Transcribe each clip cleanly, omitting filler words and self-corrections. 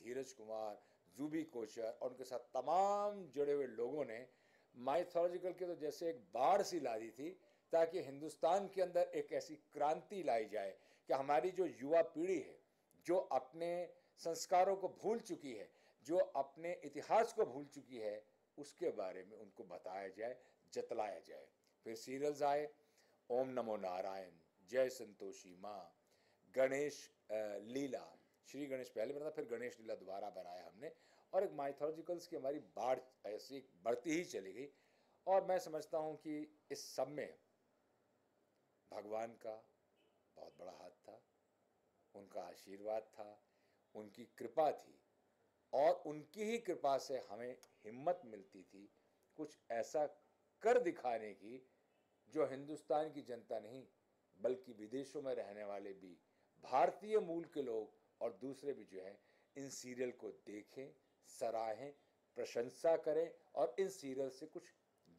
धीरज कुमार, जूबी कोचर और उनके साथ तमाम जुड़े हुए लोगों ने माइथोलॉजिकल के तो जैसे एक बाढ़ सी ला दी थी, ताकि हिंदुस्तान के अंदर एक ऐसी क्रांति लाई जाए कि हमारी जो युवा पीढ़ी है, जो अपने संस्कारों को भूल चुकी है, जो अपने इतिहास को भूल चुकी है, उसके बारे में उनको बताया जाए, जतलाया जाए। फिर सीरियल्स आए, ओम नमो नारायण, जय संतोषी माँ, गणेश लीला, श्री गणेश पहले बना था, फिर गणेश लीला दोबारा बनाया हमने, और एक माइथोलॉजिकल्स की हमारी बाढ़ ऐसी बढ़ती ही चली गई। और मैं समझता हूँ कि इस सब में भगवान का बहुत बड़ा हाथ था, उनका आशीर्वाद था, उनकी कृपा थी, और उनकी ही कृपा से हमें हिम्मत मिलती थी कुछ ऐसा कर दिखाने की जो हिंदुस्तान की जनता नहीं बल्कि विदेशों में रहने वाले भी भारतीय मूल के लोग और दूसरे भी जो है इन सीरियल को देखें, सराहें, प्रशंसा करें और इन सीरियल से कुछ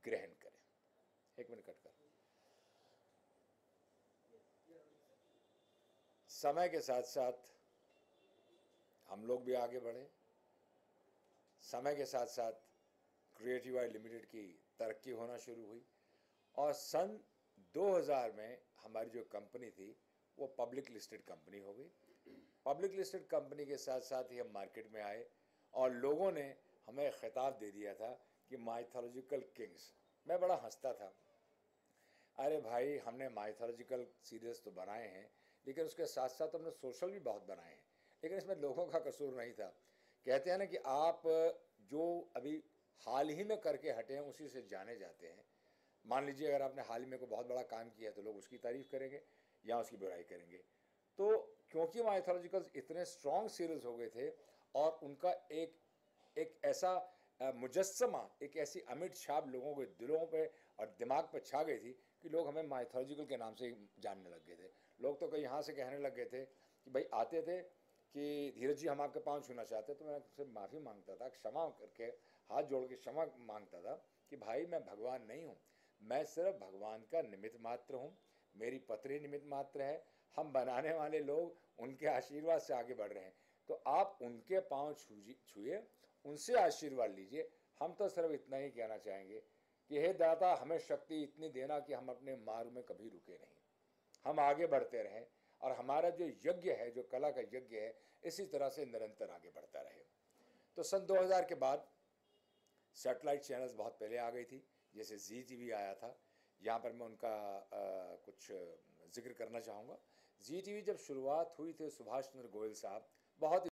ग्रहण करें। एक मिनट कट कर। समय के साथ साथ हम लोग भी आगे बढ़े, समय के साथ साथ क्रिएटिव आई लिमिटेड की तरक्की होना शुरू हुई, और सन 2000 में हमारी जो कंपनी थी वो पब्लिक लिस्टेड कंपनी हो गई। पब्लिक लिस्टेड कंपनी के साथ साथ ही हम मार्केट में आए और लोगों ने हमें खिताब दे दिया था कि माइथोलॉजिकल किंग्स। मैं बड़ा हंसता था, अरे भाई हमने माइथोलॉजिकल सीरियल्स तो बनाए हैं, लेकिन उसके साथ साथ हमने सोशल भी बहुत बनाए हैं, लेकिन इसमें लोगों का कसूर नहीं था। कहते हैं ना कि आप जो अभी हाल ही में करके हटे हैं उसी से जाने जाते हैं। मान लीजिए अगर आपने हाल ही में कोई बहुत बड़ा काम किया है तो लोग उसकी तारीफ करेंगे या उसकी बुराई करेंगे। तो क्योंकि माइथोलॉजिकल्स इतने स्ट्रॉन्ग सीरियल्स हो गए थे और उनका एक एक ऐसा मुजस्समा, एक ऐसी अमिट छाप लोगों के दिलों पे और दिमाग पे छा गई थी कि लोग हमें माइथोलॉजिकल के नाम से जानने लग गए थे। लोग तो कई यहाँ से कहने लग गए थे कि भाई आते थे कि धीरज जी हम आपके पाँव छूना चाहते, तो मैं उससे माफ़ी मांगता था, क्षमा करके हाथ जोड़ के क्षमा मांगता था कि भाई मैं भगवान नहीं हूँ, मैं सिर्फ भगवान का निमित्त मात्र हूँ, मेरी पत्री निमित्त मात्र है, हम बनाने वाले लोग उनके आशीर्वाद से आगे बढ़ रहे हैं, तो आप उनके पाँव छुए, उनसे आशीर्वाद लीजिए। हम तो सिर्फ इतना ही कहना चाहेंगे कि हे दाता हमें शक्ति इतनी देना कि हम अपने मार्ग में कभी रुके नहीं, हम आगे बढ़ते रहें और हमारा जो यज्ञ है, जो कला का यज्ञ है, इसी तरह से निरंतर आगे बढ़ता रहे। तो सन 2000 के बाद सैटेलाइट चैनल्स बहुत पहले आ गई थी, जैसे जी टीवी आया था। यहाँ पर मैं उनका कुछ जिक्र करना चाहूँगा। जी टीवी जब शुरुआत हुई थी सुभाष चंद्र गोयल साहब बहुत